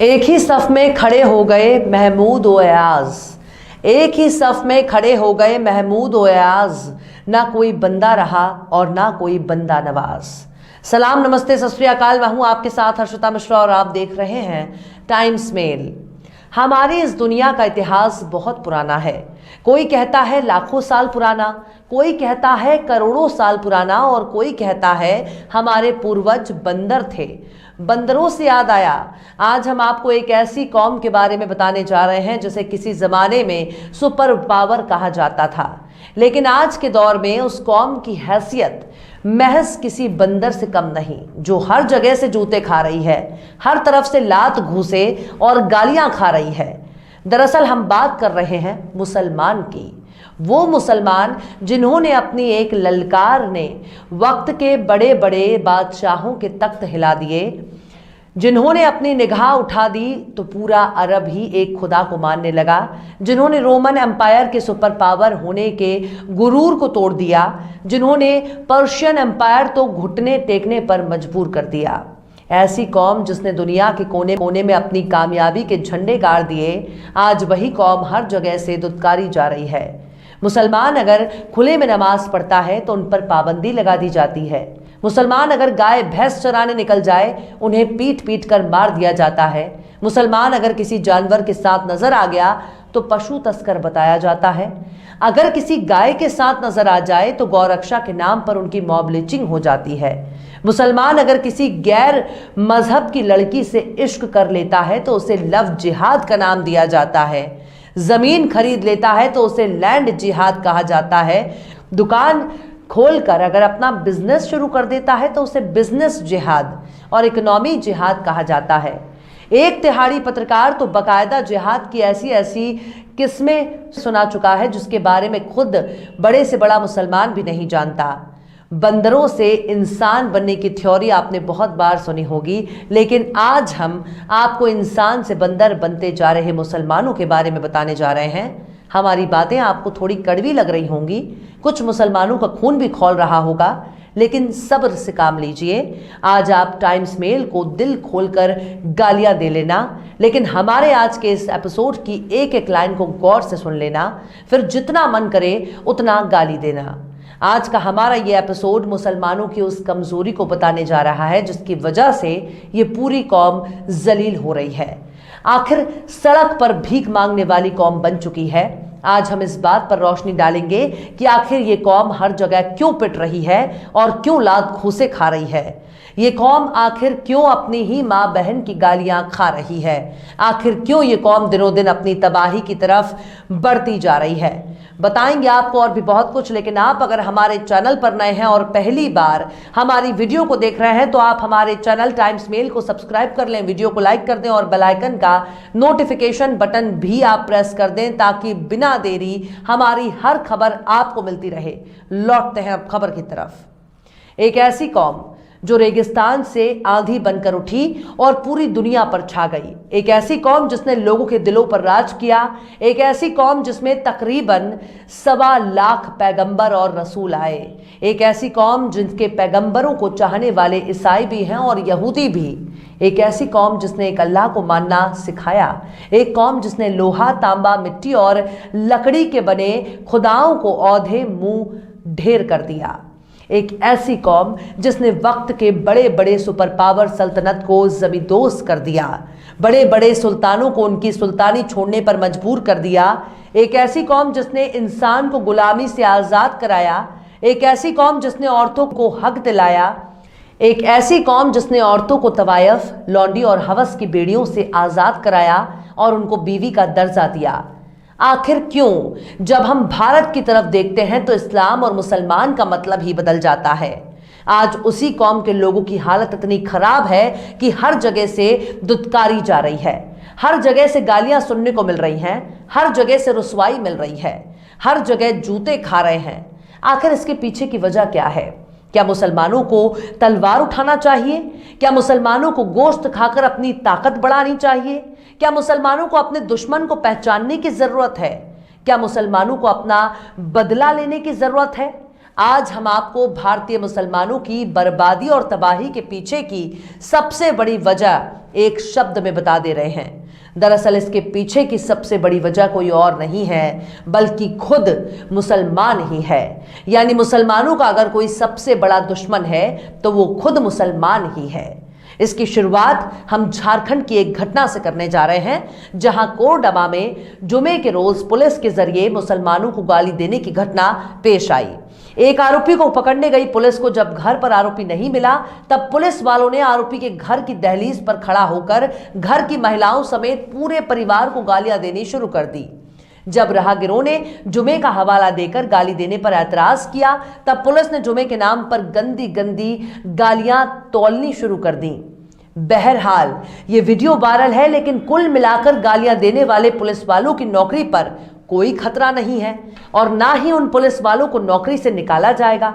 एक ही सफ में खड़े हो गए महमूद व अयाज। एक ही सफ में खड़े हो गए महमूद व अयाज। ना कोई बंदा रहा और ना कोई बंदा नवाज। सलाम, नमस्ते, सत श्री अकाल। मैं हूं आपके साथ हर्षिता मिश्रा और आप देख रहे हैं टाइम्स मेल। हमारी इस दुनिया का इतिहास बहुत पुराना है। कोई कहता है लाखों साल पुराना, कोई कहता है करोड़ों साल पुराना और कोई कहता है हमारे पूर्वज बंदर थे। बंदरों से याद आया, आज हम आपको एक ऐसी कौम के बारे में बताने जा रहे हैं जिसे किसी जमाने में सुपर पावर कहा जाता था, लेकिन आज के दौर में उस कौम की हैसियत महज किसी बंदर से कम नहीं, जो हर जगह से जूते खा रही है, हर तरफ से लात घूसे और गालियां खा रही है। दरअसल हम बात कर रहे हैं मुसलमान की। वो मुसलमान जिन्होंने अपनी एक ललकार ने वक्त के बड़े बड़े बादशाहों के तख्त हिला दिए, जिन्होंने अपनी निगाह उठा दी तो पूरा अरब ही एक खुदा को मानने लगा, जिन्होंने रोमन एम्पायर के सुपर पावर होने के गुरूर को तोड़ दिया, जिन्होंने पर्शियन एम्पायर तो घुटने टेकने पर मजबूर कर दिया। ऐसी कौम जिसने दुनिया के कोने कोने में अपनी कामयाबी के झंडे गाड़ दिए, आज वही कौम हर जगह से दुत्कारी जा रही है। मुसलमान अगर खुले में नमाज पढ़ता है तो उन पर पाबंदी लगा दी जाती है। मुसलमान अगर गाय भैंस चराने निकल जाए उन्हें पीट पीट कर मार दिया जाता है। मुसलमान अगर किसी जानवर के साथ नजर आ गया तो पशु तस्कर बताया जाता है। अगर किसी गाय के साथ नजर आ जाए तो गौरक्षा के नाम पर उनकी मॉब लिंचिंग हो जाती है। मुसलमान अगर किसी गैर मजहब की लड़की से इश्क कर लेता है तो उसे लव जिहाद का नाम दिया जाता है। जमीन खरीद लेता है तो उसे लैंड जिहाद कहा जाता है। दुकान खोलकर अगर अपना बिजनेस शुरू कर देता है तो उसे बिजनेस जिहाद और इकोनॉमी जिहाद कहा जाता है। एक तिहाड़ी पत्रकार तो बाकायदा जिहाद की ऐसी ऐसी किस्में सुना चुका है जिसके बारे में खुद बड़े से बड़ा मुसलमान भी नहीं जानता। बंदरों से इंसान बनने की थ्योरी आपने बहुत बार सुनी होगी, लेकिन आज हम आपको इंसान से बंदर बनते जा रहे मुसलमानों के बारे में बताने जा रहे हैं। हमारी बातें आपको थोड़ी कड़वी लग रही होंगी, कुछ मुसलमानों का खून भी खौल रहा होगा, लेकिन सब्र से काम लीजिए। आज आप टाइम्स मेल को दिल खोलकर गालियां दे लेना, लेकिन हमारे आज के इस एपिसोड की एक एक लाइन को गौर से सुन लेना, फिर जितना मन करे उतना गाली देना। आज का हमारा ये एपिसोड मुसलमानों की उस कमजोरी को बताने जा रहा है जिसकी वजह से ये पूरी कौम जलील हो रही है, आखिर सड़क पर भीख मांगने वाली कौम बन चुकी है। आज हम इस बात पर रोशनी डालेंगे कि आखिर ये कौम हर जगह क्यों पिट रही है और क्यों लात घूंसे खा रही है। ये कौम आखिर क्यों अपनी ही माँ बहन की गालियां खा रही है। आखिर क्यों ये कौम दिनों दिन अपनी तबाही की तरफ बढ़ती जा रही है। बताएंगे आपको और भी बहुत कुछ, लेकिन आप अगर हमारे चैनल पर नए हैं और पहली बार हमारी वीडियो को देख रहे हैं तो आप हमारे चैनल टाइम्स मेल को सब्सक्राइब कर लें, वीडियो को लाइक कर दें और बेल आइकन का नोटिफिकेशन बटन भी आप प्रेस कर दें ताकि बिना देरी हमारी हर खबर आपको मिलती रहे। लौटते हैं अब खबर की तरफ। एक ऐसी कौम जो रेगिस्तान से आंधी बनकर उठी और पूरी दुनिया पर छा गई। एक ऐसी कौम जिसने लोगों के दिलों पर राज किया। एक ऐसी कौम जिसमें तकरीबन 1.25 लाख पैगंबर और रसूल आए। एक ऐसी कौम जिनके पैगंबरों को चाहने वाले ईसाई भी हैं और यहूदी भी। एक ऐसी कौम जिसने एक अल्लाह को मानना सिखाया। एक कौम जिसने लोहा, तांबा, मिट्टी और लकड़ी के बने खुदाओं को औधे मुंह ढेर कर दिया। एक ऐसी कौम जिसने वक्त के बड़े बड़े सुपर पावर सल्तनत को जमींदोज कर दिया, बड़े बड़े सुल्तानों को उनकी सुल्तानी छोड़ने पर मजबूर कर दिया। एक ऐसी कौम जिसने इंसान को गुलामी से आज़ाद कराया। एक ऐसी कौम जिसने औरतों को हक दिलाया। एक ऐसी कौम जिसने औरतों को तवायफ, लौंडी और हवस की बेड़ियों से आज़ाद कराया और उनको बीवी का दर्जा दिया। आखिर क्यों जब हम भारत की तरफ देखते हैं तो इस्लाम और मुसलमान का मतलब ही बदल जाता है। आज उसी कौम के लोगों की हालत इतनी खराब है कि हर जगह से दुत्कारी जा रही है, हर जगह से गालियां सुनने को मिल रही हैं, हर जगह से रुसवाई मिल रही है, हर जगह जूते खा रहे हैं। आखिर इसके पीछे की वजह क्या है? क्या मुसलमानों को तलवार उठाना चाहिए? क्या मुसलमानों को गोश्त खाकर अपनी ताकत बढ़ानी चाहिए? क्या मुसलमानों को अपने दुश्मन को पहचानने की जरूरत है? क्या मुसलमानों को अपना बदला लेने की जरूरत है? आज हम आपको भारतीय मुसलमानों की बर्बादी और तबाही के पीछे की सबसे बड़ी वजह एक शब्द में बता दे रहे हैं। दरअसल इसके पीछे की सबसे बड़ी वजह कोई और नहीं है बल्कि खुद मुसलमान ही है। यानी मुसलमानों का अगर कोई सबसे बड़ा दुश्मन है तो वो खुद मुसलमान ही है। इसकी शुरुआत हम झारखंड की एक घटना से करने जा रहे हैं, जहां कोरडमा में जुमे के रोज पुलिस के जरिए मुसलमानों को गाली देने की घटना पेश आई। एक आरोपी को पकड़ने गई पुलिस को जब घर पर आरोपी नहीं मिला, तब पुलिस वालों ने आरोपी के घर की दहलीज पर खड़ा होकर घर की महिलाओं समेत पूरे परिवार को गालियां देनी शुरू कर दी। जब राहगीरों ने जुमे का हवाला देकर गाली देने पर ऐतराज किया, तब पुलिस ने जुमे के नाम पर गंदी गंदी गालियां तौलनी शुरू कर दी। बहरहाल ये वीडियो वायरल है, लेकिन कुल मिलाकर गालियां देने वाले पुलिस वालों की नौकरी पर कोई खतरा नहीं है और ना ही उन पुलिस वालों को नौकरी से निकाला जाएगा।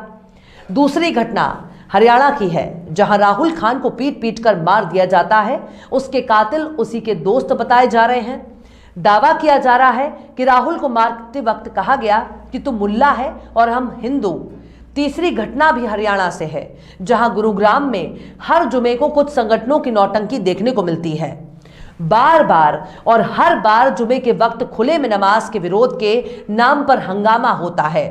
दूसरी घटना हरियाणा की है, जहां राहुल खान को पीट पीट कर मार दिया जाता है। उसके कातिल उसी के दोस्त बताए जा रहे हैं। दावा किया जा रहा है कि राहुल को मारते वक्त कहा गया कि तू मुल्ला है और हम हिंदू। तीसरी घटना भी हरियाणा से है, जहां गुरुग्राम में हर जुमे को कुछ संगठनों की नौटंकी देखने को मिलती है। बार बार और हर बार जुमे के वक्त खुले में नमाज के विरोध के नाम पर हंगामा होता है,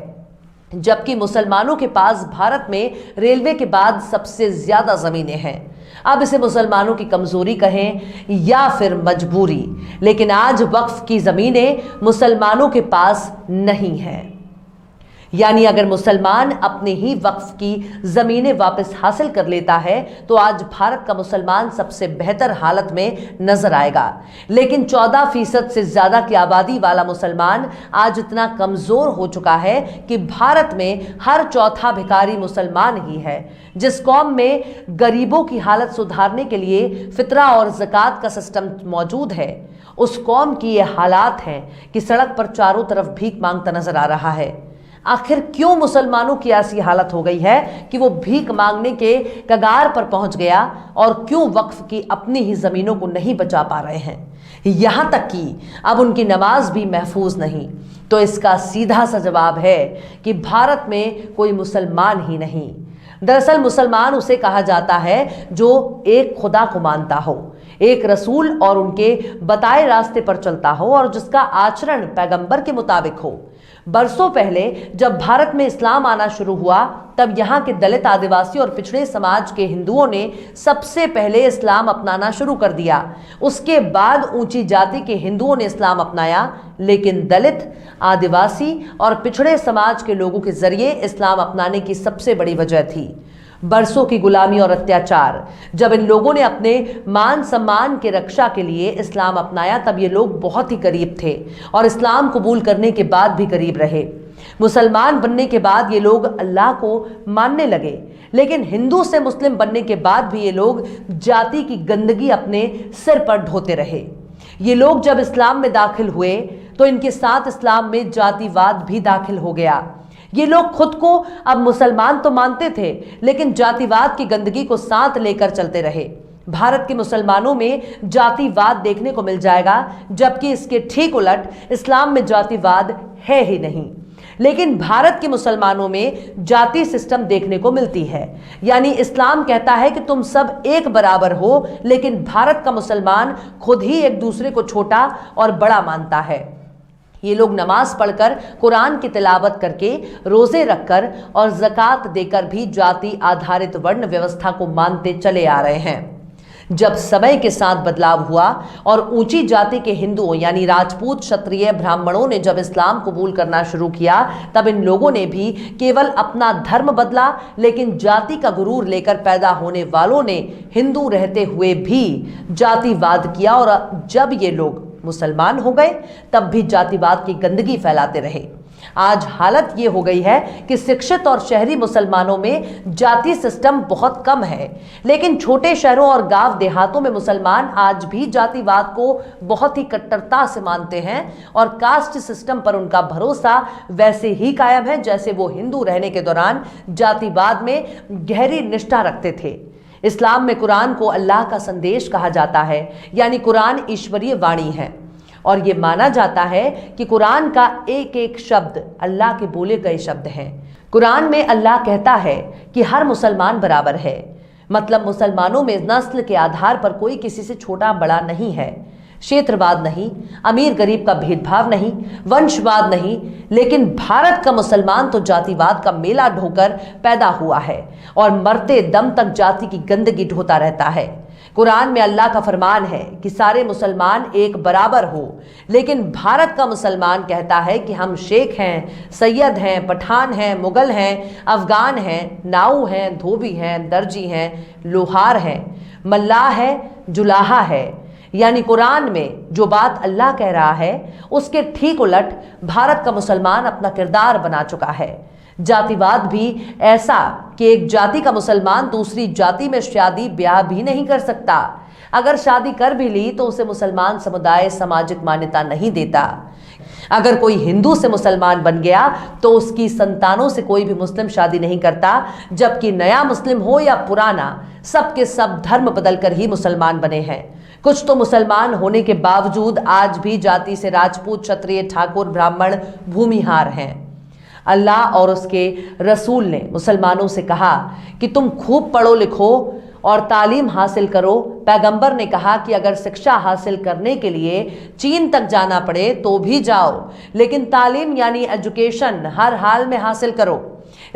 जबकि मुसलमानों के पास भारत में रेलवे के बाद सबसे ज्यादा जमीनें हैं। अब इसे मुसलमानों की कमजोरी कहें या फिर मजबूरी, लेकिन आज वक्फ की जमीनें मुसलमानों के पास नहीं हैं। यानी अगर मुसलमान अपने ही वक्फ की जमीनें वापस हासिल कर लेता है तो आज भारत का मुसलमान सबसे बेहतर हालत में नजर आएगा। लेकिन 14% से ज्यादा की आबादी वाला मुसलमान आज इतना कमजोर हो चुका है कि भारत में हर चौथा भिखारी मुसलमान ही है। जिस कौम में गरीबों की हालत सुधारने के लिए फितरा और ज़कात का सिस्टम मौजूद है, उस कौम की ये हालात हैं कि सड़क पर चारों तरफ भीख मांगता नजर आ रहा है। आखिर क्यों मुसलमानों की ऐसी हालत हो गई है कि वो भीख मांगने के कगार पर पहुंच गया, और क्यों वक्फ की अपनी ही जमीनों को नहीं बचा पा रहे हैं, यहां तक कि अब उनकी नमाज भी महफूज नहीं? तो इसका सीधा सा जवाब है कि भारत में कोई मुसलमान ही नहीं। दरअसल मुसलमान उसे कहा जाता है जो एक खुदा को मानता हो, एक रसूल और उनके बताए रास्ते पर चलता हो, और जिसका आचरण पैगंबर के मुताबिक हो। बरसों पहले जब भारत में इस्लाम आना शुरू हुआ, तब यहाँ के दलित, आदिवासी और पिछड़े समाज के हिंदुओं ने सबसे पहले इस्लाम अपनाना शुरू कर दिया। उसके बाद ऊंची जाति के हिंदुओं ने इस्लाम अपनाया, लेकिन दलित, आदिवासी और पिछड़े समाज के लोगों के जरिए इस्लाम अपनाने की सबसे बड़ी वजह थी बरसों की गुलामी और अत्याचार। जब इन लोगों ने अपने मान सम्मान के रक्षा के लिए इस्लाम अपनाया, तब ये लोग बहुत ही गरीब थे और इस्लाम कबूल करने के बाद भी गरीब रहे। मुसलमान बनने के बाद ये लोग अल्लाह को मानने लगे, लेकिन हिंदू से मुस्लिम बनने के बाद भी ये लोग जाति की गंदगी अपने सिर पर ढोते रहे। ये लोग जब इस्लाम में दाखिल हुए तो इनके साथ इस्लाम में जातिवाद भी दाखिल हो गया। ये लोग खुद को अब मुसलमान तो मानते थे, लेकिन जातिवाद की गंदगी को साथ लेकर चलते रहे। भारत के मुसलमानों में जातिवाद देखने को मिल जाएगा, जबकि इसके ठीक उलट इस्लाम में जातिवाद है ही नहीं। लेकिन भारत के मुसलमानों में जाति सिस्टम देखने को मिलती है। यानी इस्लाम कहता है कि तुम सब एक बराबर हो, लेकिन भारत का मुसलमान खुद ही एक दूसरे को छोटा और बड़ा मानता है। ये लोग नमाज पढ़कर, कुरान की तिलावत करके, रोजे रखकर और ज़कात देकर भी जाति आधारित वर्ण व्यवस्था को मानते चले आ रहे हैं। जब समय के साथ बदलाव हुआ और ऊंची जाति के हिंदुओं यानी राजपूत, क्षत्रिय, ब्राह्मणों ने जब इस्लाम कबूल करना शुरू किया, तब इन लोगों ने भी केवल अपना धर्म बदला, लेकिन जाति का गुरूर लेकर पैदा होने वालों ने हिंदू रहते हुए भी जातिवाद किया, और जब ये लोग मुसलमान हो गए तब भी जातिवाद की गंदगी फैलाते रहे। आज हालत ये हो गई है कि शिक्षित और शहरी मुसलमानों में जाति सिस्टम बहुत कम है, लेकिन छोटे शहरों और गांव देहातों में मुसलमान आज भी जातिवाद को बहुत ही कट्टरता से मानते हैं, और कास्ट सिस्टम पर उनका भरोसा वैसे ही कायम है जैसे वो हिंदू रहने के दौरान जातिवाद में गहरी निष्ठा रखते थे। इस्लाम में कुरान को अल्लाह का संदेश कहा जाता है, यानी कुरान ईश्वरीय वाणी है। और ये माना जाता है कि कुरान का एक एक शब्द अल्लाह के बोले गए शब्द हैं। कुरान में अल्लाह कहता है कि हर मुसलमान बराबर है, मतलब मुसलमानों में नस्ल के आधार पर कोई किसी से छोटा बड़ा नहीं है, क्षेत्रवाद नहीं, अमीर गरीब का भेदभाव नहीं, वंशवाद नहीं, लेकिन भारत का मुसलमान तो जातिवाद का मेला ढोकर पैदा हुआ है और मरते दम तक जाति की गंदगी ढोता रहता है। कुरान में अल्लाह का फरमान है कि सारे मुसलमान एक बराबर हो, लेकिन भारत का मुसलमान कहता है कि हम शेख हैं, सैयद हैं, पठान हैं, मुगल हैं, अफगान हैं, नाऊ हैं, धोबी हैं, दर्जी हैं, लोहार हैं, मल्लाह है, जुलाहा है। यानी कुरान में जो बात अल्लाह कह रहा है उसके ठीक उलट भारत का मुसलमान अपना किरदार बना चुका है। जातिवाद भी ऐसा कि एक जाति का मुसलमान दूसरी जाति में शादी ब्याह भी नहीं कर सकता। अगर शादी कर भी ली तो उसे मुसलमान समुदाय सामाजिक मान्यता नहीं देता। अगर कोई हिंदू से मुसलमान बन गया तो उसकी संतानों से कोई भी मुस्लिम शादी नहीं करता, जबकि नया मुस्लिम हो या पुराना, सबके सब धर्म बदलकर ही मुसलमान बने हैं। कुछ तो मुसलमान होने के बावजूद आज भी जाति से राजपूत, क्षत्रिय, ठाकुर, ब्राह्मण, भूमिहार हैं। अल्लाह और उसके रसूल ने मुसलमानों से कहा कि तुम खूब पढ़ो लिखो और तालीम हासिल करो। पैगंबर ने कहा कि अगर शिक्षा हासिल करने के लिए चीन तक जाना पड़े तो भी जाओ, लेकिन तालीम यानी एजुकेशन हर हाल में हासिल करो।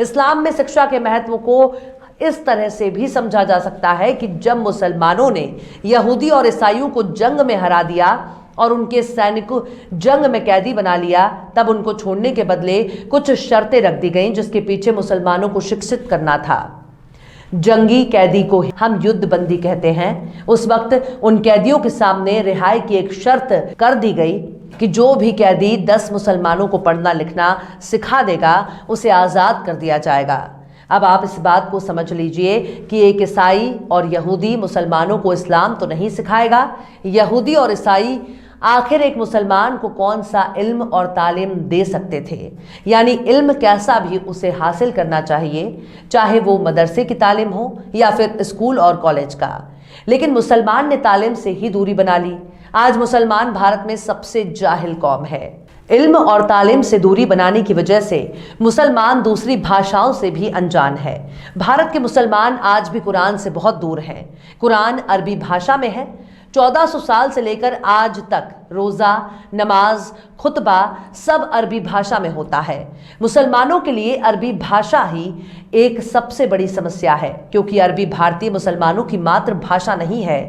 इस्लाम में शिक्षा के महत्व को इस तरह से भी समझा जा सकता है कि जब मुसलमानों ने यहूदी और ईसाइयों को जंग में हरा दिया और उनके सैनिकों जंग में कैदी बना लिया, तब उनको छोड़ने के बदले कुछ शर्तें रख दी गईं जिसके पीछे मुसलमानों को शिक्षित करना था। जंगी कैदी को हम युद्ध बंदी कहते हैं। उस वक्त उन कैदियों के सामने रिहाई की एक शर्त कर दी गई कि जो भी कैदी 10 मुसलमानों को पढ़ना लिखना सिखा देगा उसे आज़ाद कर दिया जाएगा। अब आप इस बात को समझ लीजिए कि एक ईसाई और यहूदी मुसलमानों को इस्लाम तो नहीं सिखाएगा। यहूदी और ईसाई आखिर एक मुसलमान को कौन सा इल्म और तालीम दे सकते थे? यानी इल्म कैसा भी उसे हासिल करना चाहिए, चाहे वो मदरसे की तालीम हो या फिर स्कूल और कॉलेज का। लेकिन मुसलमान ने तालीम से ही दूरी बना ली। आज मुसलमान भारत में सबसे जाहिल कौम है। इल्म और तालीम से दूरी बनाने की वजह से मुसलमान दूसरी भाषाओं से भी अनजान है। भारत के मुसलमान आज भी कुरान से बहुत दूर हैं। कुरान अरबी भाषा में है। 1400 साल से लेकर आज तक रोज़ा, नमाज, खुतबा सब अरबी भाषा में होता है। मुसलमानों के लिए अरबी भाषा ही एक सबसे बड़ी समस्या है, क्योंकि अरबी भारतीय मुसलमानों की मातृभाषा नहीं है।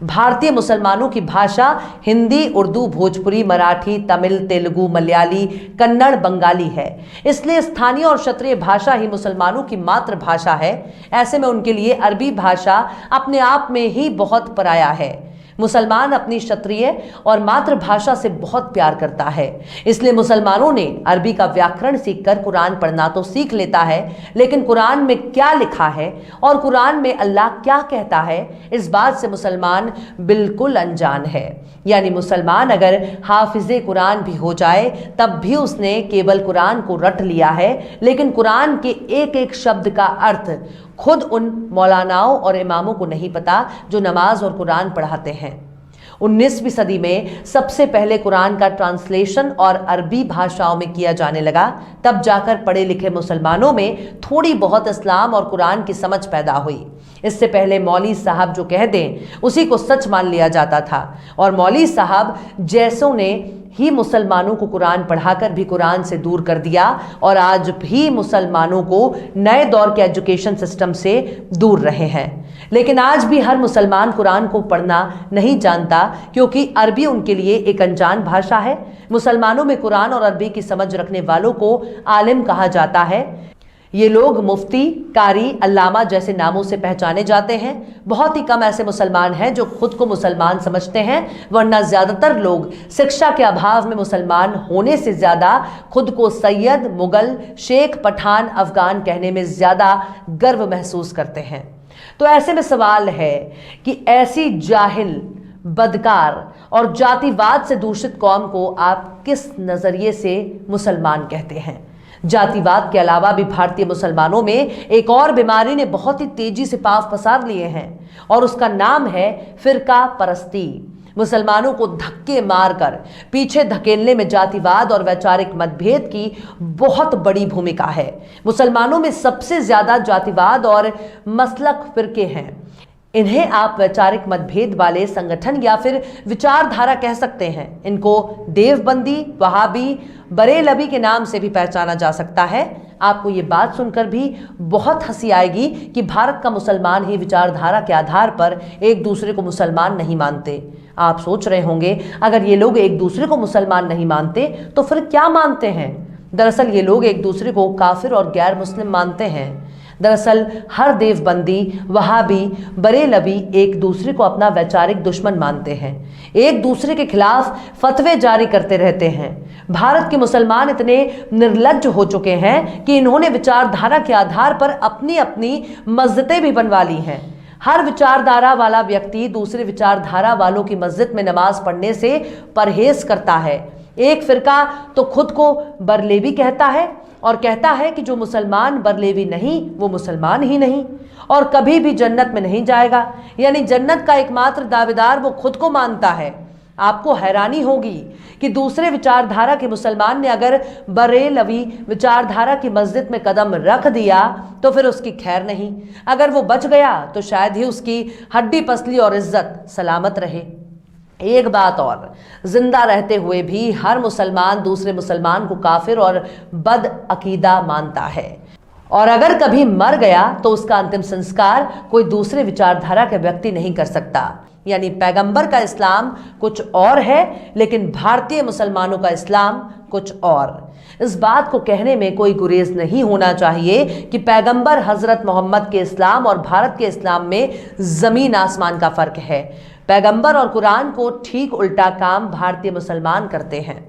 भारतीय मुसलमानों की भाषा हिंदी, उर्दू, भोजपुरी, मराठी, तमिल, तेलुगु, मलयाली, कन्नड़, बंगाली है। इसलिए स्थानीय और क्षेत्रीय भाषा ही मुसलमानों की मातृभाषा है। ऐसे में उनके लिए अरबी भाषा अपने आप में ही बहुत पराया है। मुसलमान अपनी क्षत्रिय और मातृभाषा से बहुत प्यार करता है, इसलिए मुसलमानों ने अरबी का व्याकरण सीखकर कुरान पढ़ना तो सीख लेता है, लेकिन कुरान में क्या लिखा है और कुरान में अल्लाह क्या कहता है, इस बात से मुसलमान बिल्कुल अनजान है। यानी मुसलमान अगर हाफिज़े कुरान भी हो जाए तब भी उसने केवल कुरान को रट लिया है, लेकिन कुरान के एक एक शब्द का अर्थ खुद उन मौलानाओं और इमामों को नहीं पता जो नमाज और कुरान पढ़ाते हैं। 19वीं सदी में सबसे पहले कुरान का ट्रांसलेशन और अरबी भाषाओं में किया जाने लगा। तब जाकर पढ़े लिखे मुसलमानों में थोड़ी बहुत इस्लाम और कुरान की समझ पैदा हुई। इससे पहले मौलवी साहब जो कह दें उसी को सच मान लिया जाता था, और मौलवी साहब जैसों ने ही मुसलमानों को कुरान पढ़ाकर भी कुरान से दूर कर दिया, और आज भी मुसलमानों को नए दौर के एजुकेशन सिस्टम से दूर रहे हैं। लेकिन आज भी हर मुसलमान कुरान को पढ़ना नहीं जानता, क्योंकि अरबी उनके लिए एक अनजान भाषा है। मुसलमानों में कुरान और अरबी की समझ रखने वालों को आलिम कहा जाता है। ये लोग मुफ्ती, कारी, अल्लामा जैसे नामों से पहचाने जाते हैं। बहुत ही कम ऐसे मुसलमान हैं जो खुद को मुसलमान समझते हैं, वरना ज़्यादातर लोग शिक्षा के अभाव में मुसलमान होने से ज़्यादा खुद को सैयद, मुगल, शेख, पठान, अफगान कहने में ज़्यादा गर्व महसूस करते हैं। तो ऐसे में सवाल है कि ऐसी जाहिल, बदकार और जातिवाद से दूषित कौम को आप किस नज़रिए से मुसलमान कहते हैं? जातिवाद के अलावा भी भारतीय मुसलमानों में एक और बीमारी ने बहुत ही तेजी से पांव पसार लिए हैं, और उसका नाम है फिरका परस्ती। मुसलमानों को धक्के मारकर पीछे धकेलने में जातिवाद और वैचारिक मतभेद की बहुत बड़ी भूमिका है। मुसलमानों में सबसे ज्यादा जातिवाद और मसलक फिरके हैं। इन्हें आप वैचारिक मतभेद वाले संगठन या फिर विचारधारा कह सकते हैं। इनको देवबंदी, वहाबी, बरेलवी के नाम से भी पहचाना जा सकता है। आपको ये बात सुनकर भी बहुत हंसी आएगी कि भारत का मुसलमान ही विचारधारा के आधार पर एक दूसरे को मुसलमान नहीं मानते। आप सोच रहे होंगे, अगर ये लोग एक दूसरे को मुसलमान नहीं मानते तो फिर क्या मानते हैं? दरअसल ये लोग एक दूसरे को काफिर और गैर मुस्लिम मानते हैं। दरअसल हर देवबंदी, वहाबी, बरेलवी एक दूसरे को अपना वैचारिक दुश्मन मानते हैं, एक दूसरे के खिलाफ फतवे जारी करते रहते हैं। भारत के मुसलमान इतने निर्लज्ज हो चुके हैं कि इन्होंने विचारधारा के आधार पर अपनी अपनी मस्जिदें भी बनवा ली हैं। हर विचारधारा वाला व्यक्ति दूसरे विचारधारा वालों की मस्जिद में नमाज पढ़ने से परहेज करता है। एक फिरका तो खुद को बरेलवी कहता है और कहता है कि जो मुसलमान बरेलवी नहीं वो मुसलमान ही नहीं और कभी भी जन्नत में नहीं जाएगा, यानी जन्नत का एकमात्र दावेदार वो खुद को मानता है। आपको हैरानी होगी कि दूसरे विचारधारा के मुसलमान ने अगर बरेलवी विचारधारा की मस्जिद में कदम रख दिया तो फिर उसकी खैर नहीं। अगर वो बच गया तो शायद ही उसकी हड्डी पसली और इज्जत सलामत रहे। एक बात और, जिंदा रहते हुए भी हर मुसलमान दूसरे मुसलमान को काफिर और बद अकीदा मानता है और अगर कभी मर गया तो उसका अंतिम संस्कार कोई दूसरे विचारधारा का व्यक्ति नहीं कर सकता। यानी पैगंबर का इस्लाम कुछ और है लेकिन भारतीय मुसलमानों का इस्लाम कुछ और। इस बात को कहने में कोई गुरेज नहीं होना चाहिए कि पैगंबर हजरत मोहम्मद के इस्लाम और भारत के इस्लाम में जमीन आसमान का फर्क है। पैगंबर और कुरान को ठीक उल्टा काम भारतीय मुसलमान करते हैं।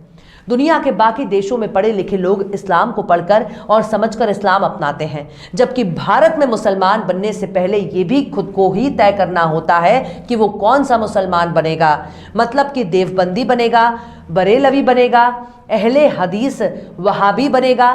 दुनिया के बाकी देशों में पढ़े लिखे लोग इस्लाम को पढ़कर और समझकर इस्लाम अपनाते हैं, जबकि भारत में मुसलमान बनने से पहले ये भी खुद को ही तय करना होता है कि वो कौन सा मुसलमान बनेगा। मतलब कि देवबंदी बनेगा, बरेलवी बनेगा, अहले हदीस वहाबी बनेगा।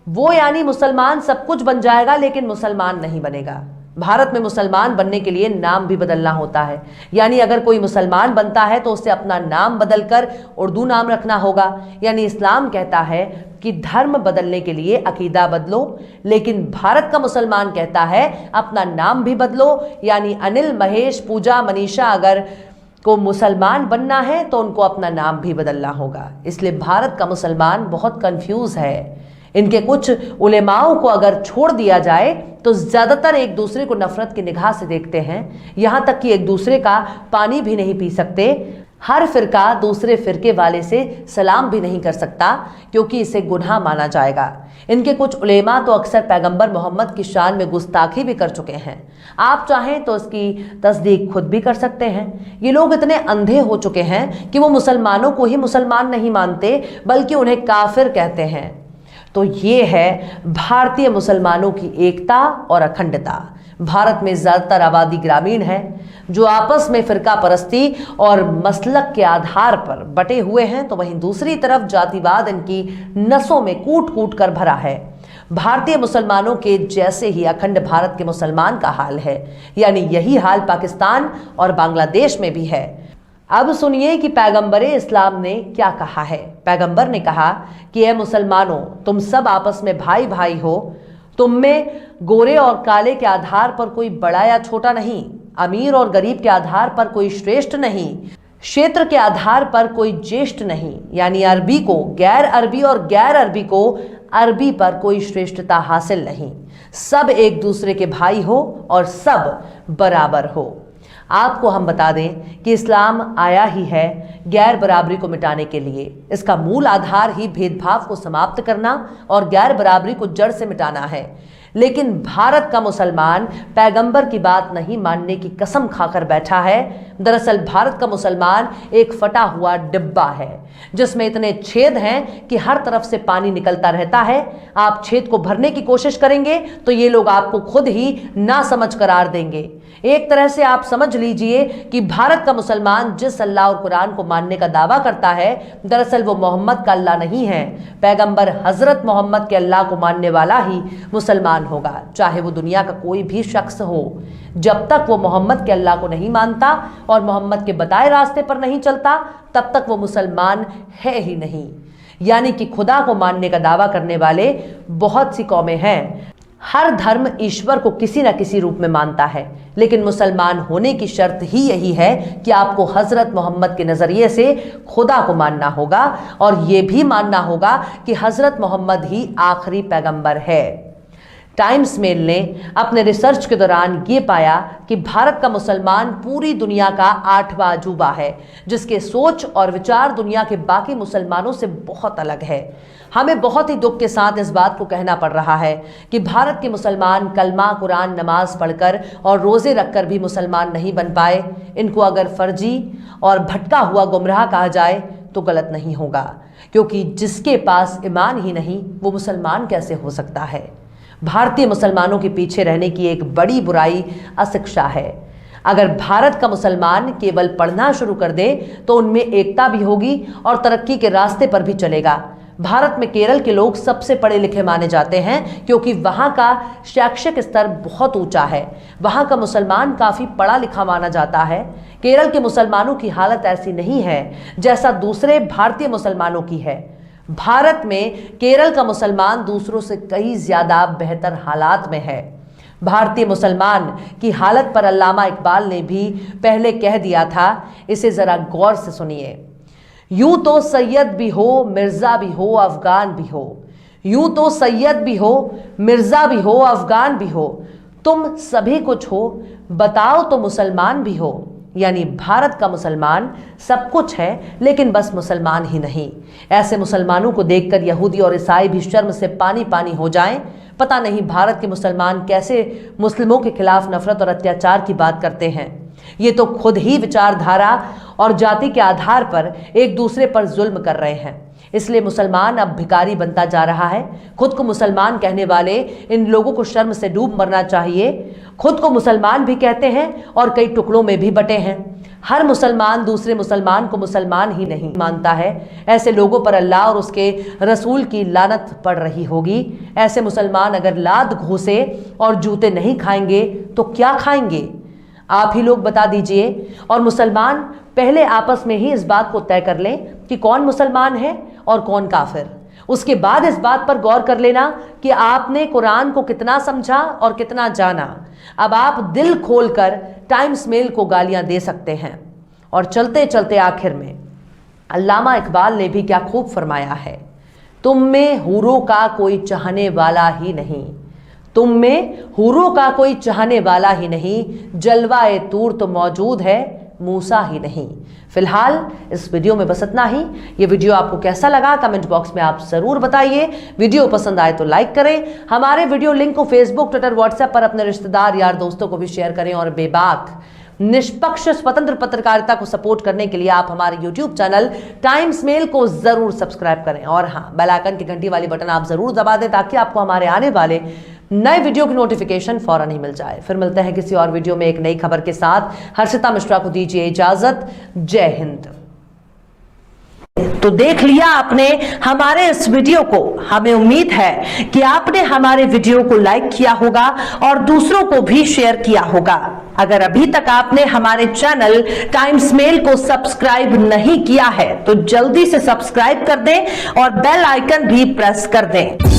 वो यानी मुसलमान सब कुछ बन जाएगा लेकिन मुसलमान नहीं बनेगा। भारत में मुसलमान बनने के लिए नाम भी बदलना होता है। यानी अगर कोई मुसलमान बनता है तो उसे अपना नाम बदलकर उर्दू नाम रखना होगा। यानी इस्लाम कहता है कि धर्म बदलने के लिए अकीदा बदलो, लेकिन भारत का मुसलमान कहता है अपना नाम भी बदलो। यानी अनिल, महेश, पूजा, मनीषा अगर को मुसलमान बनना है तो उनको अपना नाम भी बदलना होगा। इसलिए भारत का मुसलमान बहुत कंफ्यूज है। इनके कुछ उलेमाओं को अगर छोड़ दिया जाए तो ज़्यादातर एक दूसरे को नफरत की निगाह से देखते हैं, यहाँ तक कि एक दूसरे का पानी भी नहीं पी सकते। हर फिरका दूसरे फिरके वाले से सलाम भी नहीं कर सकता क्योंकि इसे गुनाह माना जाएगा। इनके कुछ उलेमा तो अक्सर पैगंबर मोहम्मद की शान में गुस्ताखी भी कर चुके हैं। आप चाहें तो इसकी तस्दीक खुद भी कर सकते हैं। ये लोग इतने अंधे हो चुके हैं कि वो मुसलमानों को ही मुसलमान नहीं मानते बल्कि उन्हें काफिर कहते हैं। तो ये है भारतीय मुसलमानों की एकता और अखंडता। भारत में ज़्यादातर आबादी ग्रामीण है जो आपस में फिरका परस्ती और मसलक के आधार पर बटे हुए हैं, तो वहीं दूसरी तरफ जातिवाद इनकी नसों में कूट कूट कर भरा है। भारतीय मुसलमानों के जैसे ही अखंड भारत के मुसलमान का हाल है, यानी यही हाल पाकिस्तान और बांग्लादेश में भी है। अब सुनिए कि पैगंबर इस्लाम ने क्या कहा है। पैगंबर ने कहा कि ए मुसलमानों, तुम सब आपस में भाई भाई हो। तुम में गोरे और काले के आधार पर कोई बड़ा या छोटा नहीं, अमीर और गरीब के आधार पर कोई श्रेष्ठ नहीं, क्षेत्र के आधार पर कोई ज्येष्ठ नहीं। यानी अरबी को गैर अरबी और गैर अरबी को अरबी पर कोई श्रेष्ठता हासिल नहीं। सब एक दूसरे के भाई हो और सब बराबर हो। आपको हम बता दें कि इस्लाम आया ही है गैर बराबरी को मिटाने के लिए। इसका मूल आधार ही भेदभाव को समाप्त करना और गैर बराबरी को जड़ से मिटाना है। लेकिन भारत का मुसलमान पैगंबर की बात नहीं मानने की कसम खाकर बैठा है। दरअसल भारत का मुसलमान एक फटा हुआ डिब्बा है जिसमें इतने छेद हैं कि हर तरफ से पानी निकलता रहता है। आप छेद को भरने की कोशिश करेंगे तो ये लोग आपको खुद ही ना समझ करार देंगे। एक तरह से आप समझ लीजिए कि भारत का मुसलमान जिस अल्लाह और कुरान को मानने का दावा करता है, दरअसल वो मोहम्मद का अल्लाह नहीं है, पैगंबर हजरत मोहम्मद के अल्लाह को मानने वाला ही मुसलमान मुसलमान होगा, चाहे वो दुनिया का कोई भी शख्स हो। जब तक वो मोहम्मद के अल्लाह को नहीं मानता और मोहम्मद के बताए रास्ते पर नहीं चलता, तब तक वो मुसलमान है ही नहीं। यानी कि खुदा को मानने का दावा करने वाले बहुत सी कौमें हैं। हर धर्म ईश्वर को किसी न किसी रूप में मानता है, लेकिन मुसलमान होने की शर्त ही यही है कि आपको हजरत मोहम्मद के नजरिए से खुदा को मानना होगा और यह भी मानना होगा कि हजरत मोहम्मद ही आखिरी पैगंबर है। टाइम्स मेल ने अपने रिसर्च के दौरान ये पाया कि भारत का मुसलमान पूरी दुनिया का 8वां अजूबा है, जिसके सोच और विचार दुनिया के बाकी मुसलमानों से बहुत अलग है। हमें बहुत ही दुख के साथ इस बात को कहना पड़ रहा है कि भारत के मुसलमान कलमा, कुरान, नमाज पढ़कर और रोज़े रखकर भी मुसलमान नहीं बन पाए। इनको अगर फर्जी और भटका हुआ गुमराह कहा जाए तो गलत नहीं होगा, क्योंकि जिसके पास ईमान ही नहीं वो मुसलमान कैसे हो सकता है। भारतीय मुसलमानों के पीछे रहने की एक बड़ी बुराई अशिक्षा है। अगर भारत का मुसलमान केवल पढ़ना शुरू कर दे तो उनमें एकता भी होगी और तरक्की के रास्ते पर भी चलेगा। भारत में केरल के लोग सबसे पढ़े लिखे माने जाते हैं, क्योंकि वहाँ का शैक्षिक स्तर बहुत ऊंचा है। वहाँ का मुसलमान काफ़ी पढ़ा लिखा माना जाता है। केरल के मुसलमानों की हालत ऐसी नहीं है जैसा दूसरे भारतीय मुसलमानों की है। भारत में केरल का मुसलमान दूसरों से कई ज़्यादा बेहतर हालात में है। भारतीय मुसलमान की हालत पर अल्लामा इकबाल ने भी पहले कह दिया था, इसे ज़रा गौर से सुनिए। यूं तो सैयद भी हो, मिर्ज़ा भी हो, अफगान भी हो। यूं तो सैयद भी हो, मिर्ज़ा भी हो, अफगान भी हो। तुम सभी कुछ हो, बताओ तो मुसलमान भी हो। यानी भारत का मुसलमान सब कुछ है, लेकिन बस मुसलमान ही नहीं। ऐसे मुसलमानों को देखकर यहूदी और ईसाई भी शर्म से पानी पानी हो जाएं। पता नहीं भारत के मुसलमान कैसे मुस्लिमों के खिलाफ नफरत और अत्याचार की बात करते हैं। ये तो खुद ही विचारधारा और जाति के आधार पर एक दूसरे पर जुल्म कर रहे हैं। इसलिए मुसलमान अब भिखारी बनता जा रहा है। खुद को मुसलमान कहने वाले इन लोगों को शर्म से डूब मरना चाहिए। खुद को मुसलमान भी कहते हैं और कई टुकड़ों में भी बटे हैं। हर मुसलमान दूसरे मुसलमान को मुसलमान ही नहीं मानता है। ऐसे लोगों पर अल्लाह और उसके रसूल की लानत पड़ रही होगी। ऐसे मुसलमान अगर लात घूसे और जूते नहीं खाएंगे तो क्या खाएंगे? आप ही लोग बता दीजिए। और मुसलमान पहले आपस में ही इस बात को तय कर लें कि कौन मुसलमान है और कौन काफिर। उसके बाद इस बात पर गौर कर लेना कि आपने कुरान को कितना समझा और कितना जाना। अब आप दिल खोलकर टाइम्स मेल को गालियां दे सकते हैं। और चलते चलते आखिर में अल्लामा इकबाल ने भी क्या खूब फरमाया है, तुम में हूरों का कोई चाहने वाला ही नहीं। तुम में हूरों का कोई चाहने वाला ही नहीं। जलवाए तूर तो मौजूद है, मूसा ही नहीं। फिलहाल इस वीडियो में बस इतना ही। ये वीडियो आपको कैसा लगा कमेंट बॉक्स में आप जरूर बताइए। वीडियो पसंद आए तो लाइक करें। हमारे वीडियो लिंक को फेसबुक, ट्विटर, व्हाट्सएप पर अपने रिश्तेदार, यार, दोस्तों को भी शेयर करें। और बेबाक निष्पक्ष स्वतंत्र पत्रकारिता को सपोर्ट करने के लिए आप हमारे YouTube चैनल टाइम्स मेल को जरूर सब्सक्राइब करें। और हाँ, बेल आइकन की घंटी वाली बटन आप जरूर दबा दें ताकि आपको हमारे आने वाले नए वीडियो की नोटिफिकेशन फौरन ही मिल जाए। फिर मिलते हैं किसी और वीडियो में एक नई खबर के साथ। हर्षिता मिश्रा को दीजिए इजाजत। जय हिंद। तो देख लिया आपने हमारे इस वीडियो को। हमें उम्मीद है कि आपने हमारे वीडियो को लाइक किया होगा और दूसरों को भी शेयर किया होगा। अगर अभी तक आपने हमारे चैनल टाइम्स मेल को सब्सक्राइब नहीं किया है तो जल्दी से सब्सक्राइब कर दें और बेल आइकन भी प्रेस कर दें।